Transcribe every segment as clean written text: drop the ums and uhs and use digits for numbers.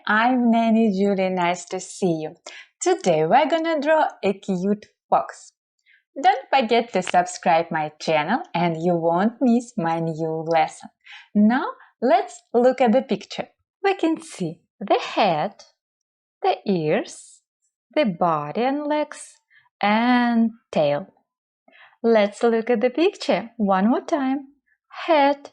I'm Nanny Julie. Nice to see you. Today we're gonna draw a cute fox. Don't forget to subscribe my channel and you won't miss my new lesson. Now let's look at the picture. We can see the head, the ears, the body and legs, and tail. Let's look at the picture one more time. Head,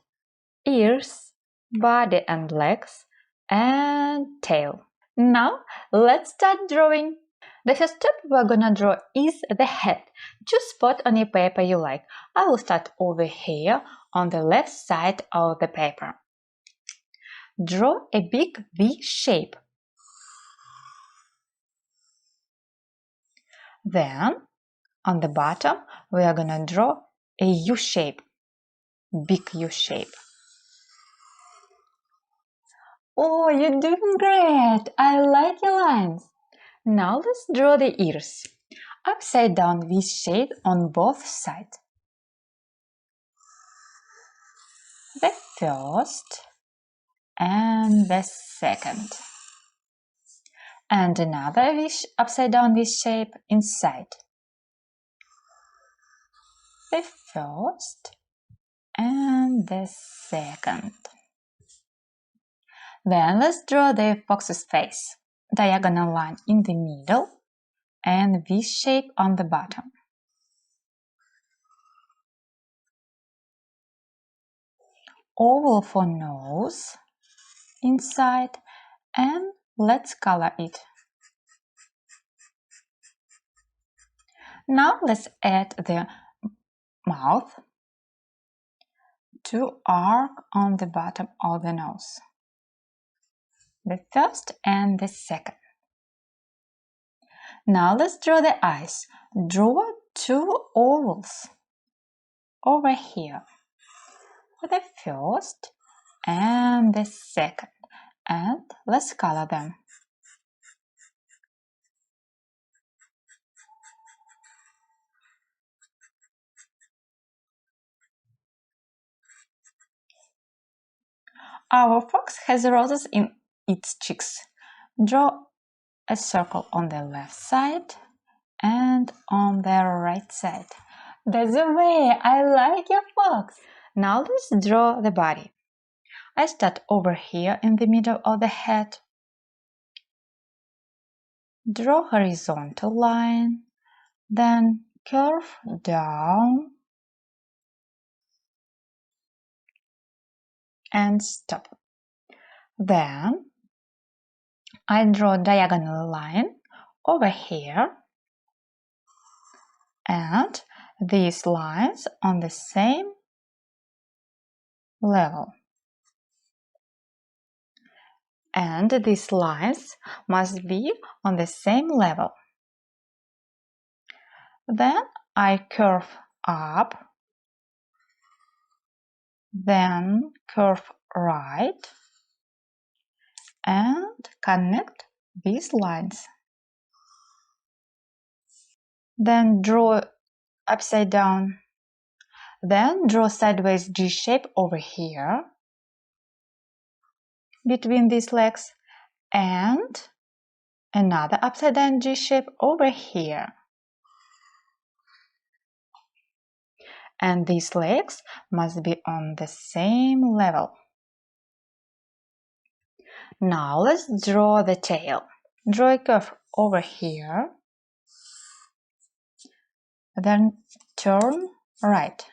ears, body and legs, and tail. Now let's start drawing. The first step we're gonna draw is the head. Choose spot on your paper you like. I will start over here on the left side of the paper. Draw a big V shape. Then on the bottom we are gonna draw a U shape, big U shape. Oh, you're doing great! I like your lines. Now let's draw the ears. Upside down V shape on both sides. The first and the second. And another upside down V shape inside. The first and the second. Then let's draw the fox's face. Diagonal line in the middle and V shape on the bottom. Oval for nose inside, and let's color it. Now let's add the mouth, two arcs on the bottom of the nose. The first and the second. Now let's draw the eyes. Draw two ovals over here. The first and the second. And let's color them. Our fox has roses in its cheeks. Draw a circle on the left side and on the right side. That's the way! I like your fox! Now let's draw the body. I start over here in the middle of the head. Draw horizontal line, then curve down and stop. Then I draw a diagonal line over here and these lines on the same level. And these lines must be on the same level. Then I curve up, then curve right, and connect these lines. Then draw upside down. Then draw sideways G shape over here between these legs and another upside down G shape over here. And these legs must be on the same level. Now let's draw the tail. Draw a curve over here, then turn right.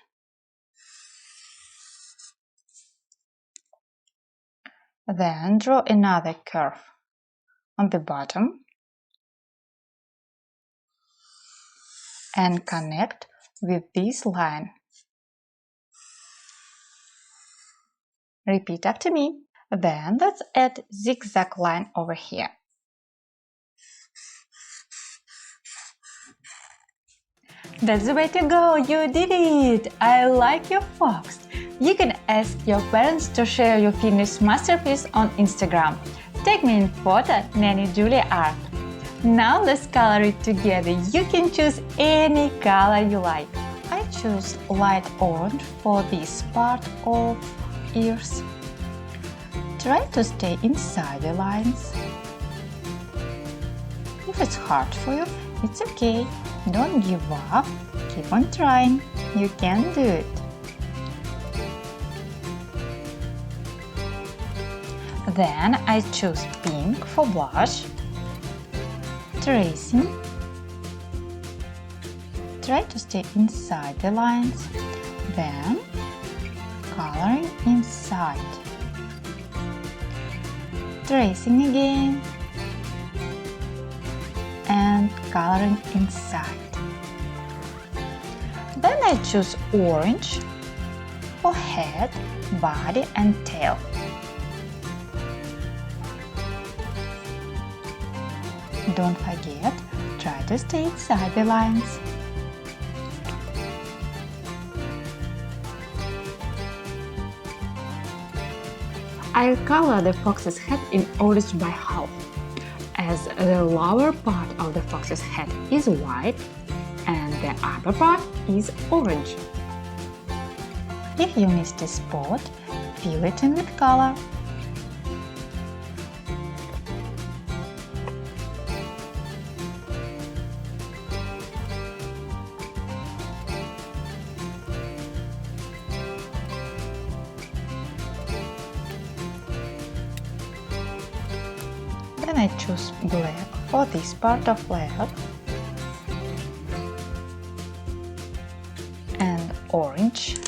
Then draw another curve on the bottom and connect with this line. Repeat after me. Then let's add zigzag line over here. That's the way to go! You did it! I like your fox! You can ask your parents to share your finished masterpiece on Instagram. Tag me in photo Nanny Julie Art. Now let's color it together. You can choose any color you like. I choose light orange for this part of ears. Try to stay inside the lines. If it's hard for you, it's okay. Don't give up. Keep on trying. You can do it. Then I choose pink for blush. Tracing. Try to stay inside the lines. Then coloring inside. Tracing again. And coloring inside. Then I choose orange for head, body and tail. Don't forget, try to stay inside the lines. I'll color the fox's head in orange by half, as the lower part of the fox's head is white and the upper part is orange. If you missed a spot, fill it in with color. Then I choose black for this part of leg and orange.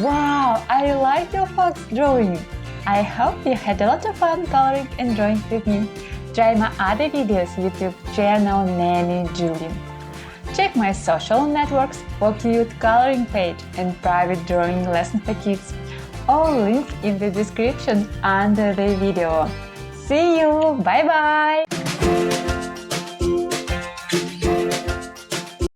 Wow, I like your fox drawing! I hope you had a lot of fun coloring and drawing with me. Try my other videos YouTube channel Nanny Julie. Check my social networks for cute coloring page and private drawing lesson for kids. All links in the description under the video. See you! Bye bye!